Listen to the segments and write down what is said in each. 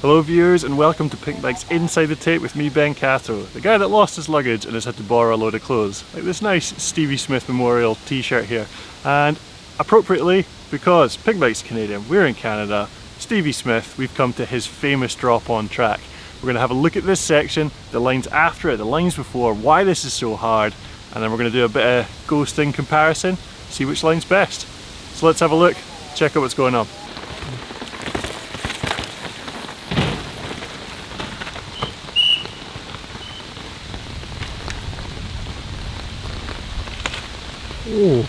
Hello viewers and welcome to Pinkbike's Inside the Tape with me, Ben Cathro, the guy that lost his luggage and has had to borrow a load of clothes, like this nice Stevie Smith Memorial t-shirt here. And appropriately, because Pinkbike's Canadian, we're in Canada, Stevie Smith, we've come to his famous drop on track. We're going to have a look at this section, the lines after it, the lines before, why this is so hard, and then we're going to do a bit of ghosting comparison, see which line's best. So let's have a look, check out what's going on. Ooh.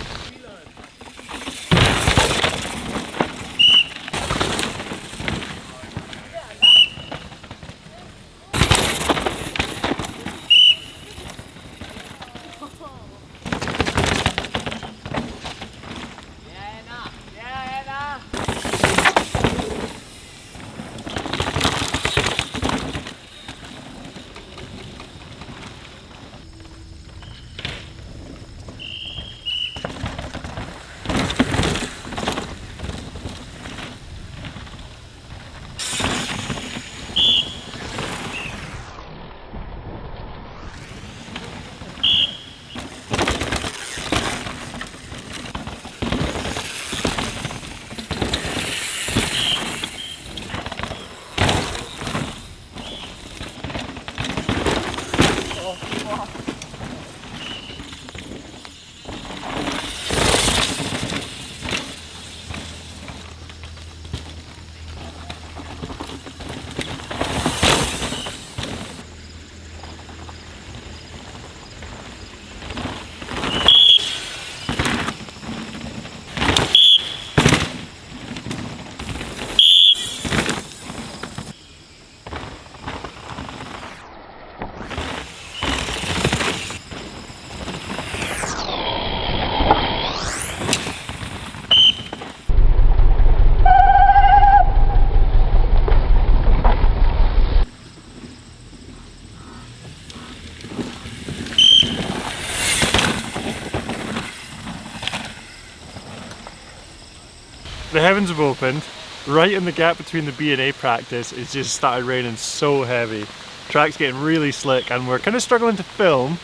The heavens have opened. Right in the gap between the B and A practice, it's just started raining so heavy. Track's getting really slick and we're kind of struggling to film,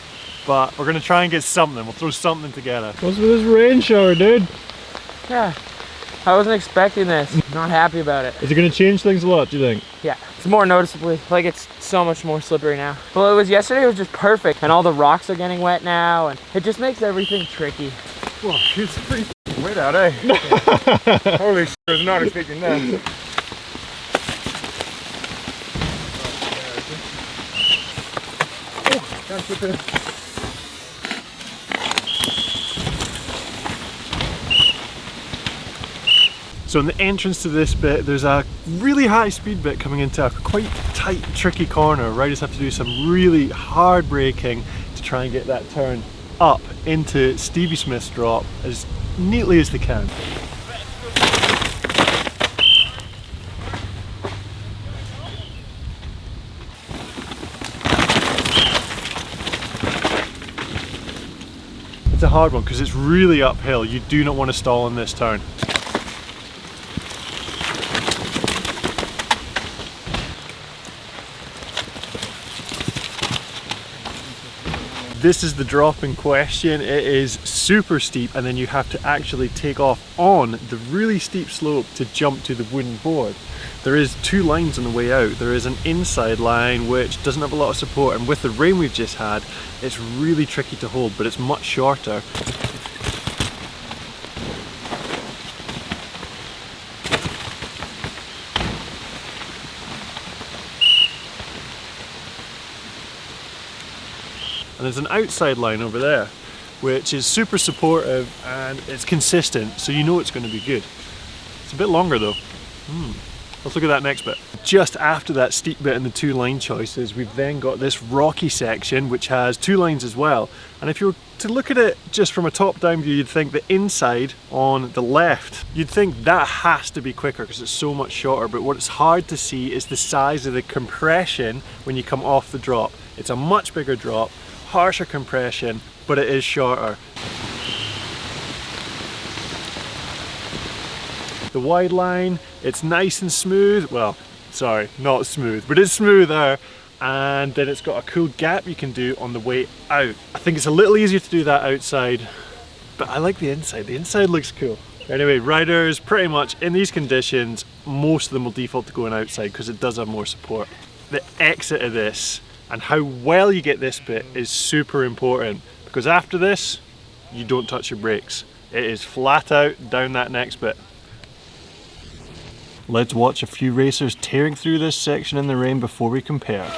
but we're going to try and get something. We'll throw something together. What's with this rain shower, dude? Yeah, I wasn't expecting this. Not happy about it. Is it going to change things a lot, do you think? Yeah, it's more noticeably, like it's so much more slippery now. Well, it was yesterday, it was just perfect. And all the rocks are getting wet now and it just makes everything tricky. Whoa, it's pretty wet out, eh? Holy shit, I was not expecting that. Oh, can't flip it. So in the entrance to this bit, there's a really high speed bit coming into a quite tight, tricky corner. Riders have to do some really hard braking to try and get that turn up into Stevie Smith's drop as neatly as they can. It's a hard one because it's really uphill. You do not want to stall in this turn. This is the drop in question. It is super steep and then you have to actually take off on the really steep slope to jump to the wooden board. There is two lines on the way out. There is an inside line which doesn't have a lot of support, and with the rain we've just had, it's really tricky to hold, but it's much shorter. And there's an outside line over there which is super supportive and it's consistent, so you know it's going to be good. It's a bit longer though. Let's look at that next bit. Just after that steep bit and the two line choices, we've then got this rocky section which has two lines as well. And if you were to look at it just from a top down view, you'd think the inside on the left, you'd think that has to be quicker because it's so much shorter, but what it's hard to see is the size of the compression when you come off the drop. It's a much bigger drop, harsher compression, but it is shorter. The wide line, it's nice and smooth. Well, sorry, not smooth, but it's smoother. And then it's got a cool gap you can do on the way out. I think it's a little easier to do that outside, but I like the inside. The inside looks cool. Anyway, riders, pretty much in these conditions, most of them will default to going outside because it does have more support. The exit of this and how well you get this bit is super important, because after this, you don't touch your brakes. It is flat out down that next bit. Let's watch a few racers tearing through this section in the rain before we compare.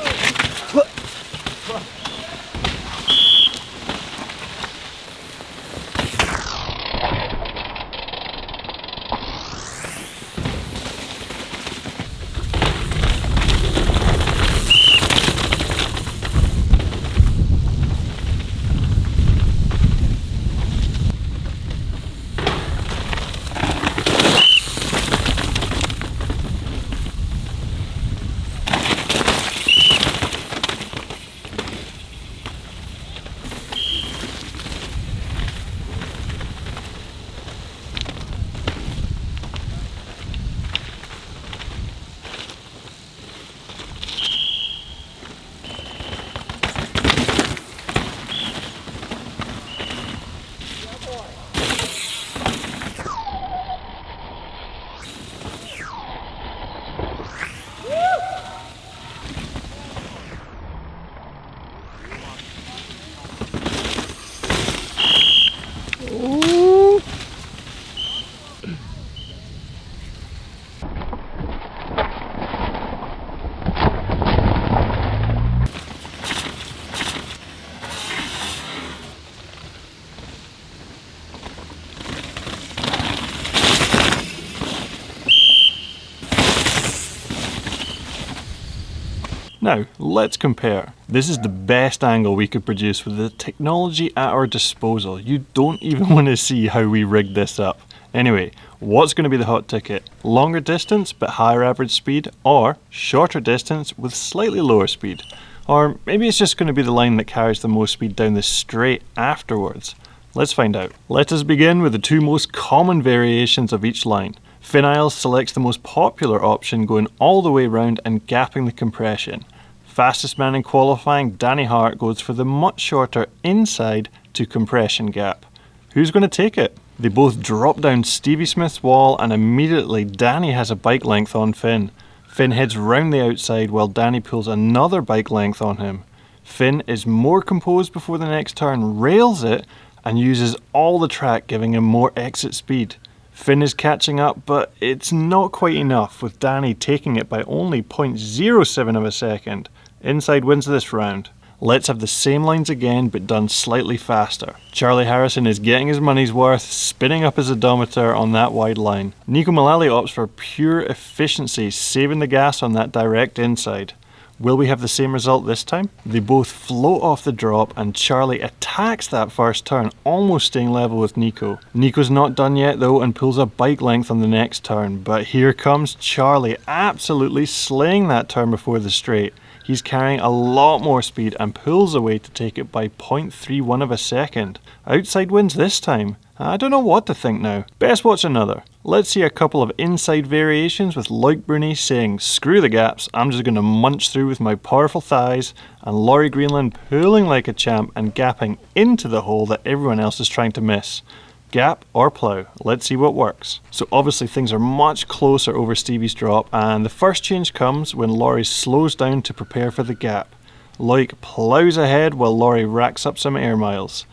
Now, let's compare. This is the best angle we could produce with the technology at our disposal. You don't even want to see how we rigged this up. Anyway, what's going to be the hot ticket? Longer distance but higher average speed, or shorter distance with slightly lower speed? Or maybe it's just going to be the line that carries the most speed down the straight afterwards. Let's find out. Let us begin with the two most common variations of each line. Finn Isles selects the most popular option, going all the way round and gapping the compression. Fastest man in qualifying, Danny Hart, goes for the much shorter inside to compression gap. Who's going to take it? They both drop down Stevie Smith's wall, and immediately Danny has a bike length on Finn. Finn heads round the outside while Danny pulls another bike length on him. Finn is more composed before the next turn, rails it, and uses all the track, giving him more exit speed. Finn is catching up, but it's not quite enough, with Danny taking it by only 0.07 of a second. Inside wins this round. Let's have the same lines again, but done slightly faster. Charlie Harrison is getting his money's worth, spinning up his odometer on that wide line. Nico Mullally opts for pure efficiency, saving the gas on that direct inside. Will we have the same result this time? They both float off the drop, and Charlie attacks that first turn, almost staying level with Nico. Nico's not done yet though, and pulls a bike length on the next turn, but here comes Charlie, absolutely slaying that turn before the straight. He's carrying a lot more speed and pulls away to take it by 0.31 of a second. Outside wins this time. I don't know what to think now. Best watch another. Let's see a couple of inside variations with Loic Bruni saying, "Screw the gaps, I'm just going to munch through with my powerful thighs," and Laurie Greenland pulling like a champ and gapping into the hole that everyone else is trying to miss. Gap or plough, let's see what works. So obviously things are much closer over Stevie's drop, and the first change comes when Laurie slows down to prepare for the gap. Loic ploughs ahead while Laurie racks up some air miles.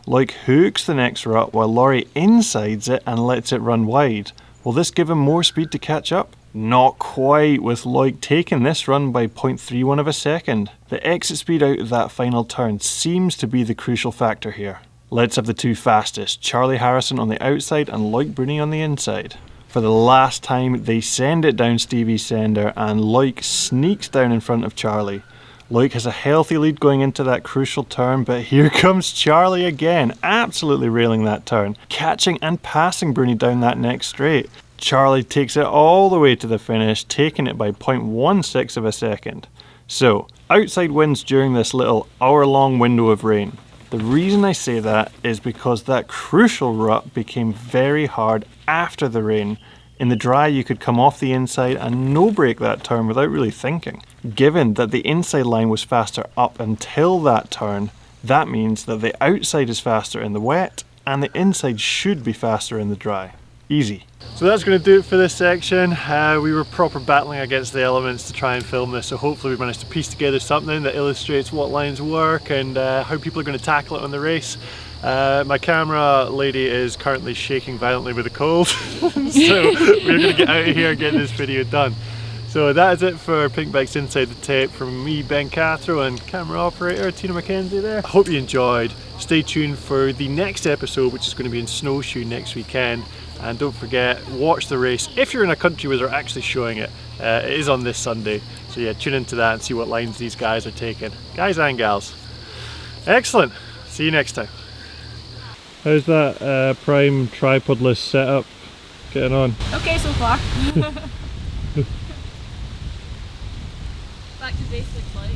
Loic hooks the next rut while Laurie insides it and lets it run wide. Will this give him more speed to catch up? Not quite, with Loic taking this run by 0.31 of a second. The exit speed out of that final turn seems to be the crucial factor here. Let's have the two fastest, Charlie Harrison on the outside and Loic Bruni on the inside. For the last time, they send it down Stevie's sender, and Loic sneaks down in front of Charlie. Loic has a healthy lead going into that crucial turn, but here comes Charlie again, absolutely railing that turn, catching and passing Bruni down that next straight. Charlie takes it all the way to the finish, taking it by 0.16 of a second. So, outside wins during this little hour-long window of rain. The reason I say that is because that crucial rut became very hard after the rain, In the dry, you could come off the inside and no brake that turn without really thinking. Given that the inside line was faster up until that turn, that means that the outside is faster in the wet and the inside should be faster in the dry. Easy. So that's going to do it for this section. We were proper battling against the elements to try and film this, so hopefully we managed to piece together something that illustrates what lines work and how people are going to tackle it on the race. My camera lady is currently shaking violently with a cold, so we're going to get out of here and get this video done. So that is it for Pinkbike's Inside the Tape from me, Ben Cathro, and camera operator Tina McKenzie there. I hope you enjoyed. Stay tuned for the next episode, which is going to be in Snowshoe next weekend. And don't forget, watch the race. If you're in a country where they're actually showing it, it is on this Sunday. So yeah, tune into that and see what lines these guys are taking. Guys and gals. Excellent. See you next time. How's that prime tripodless setup getting on? Okay so far. Back to basics like.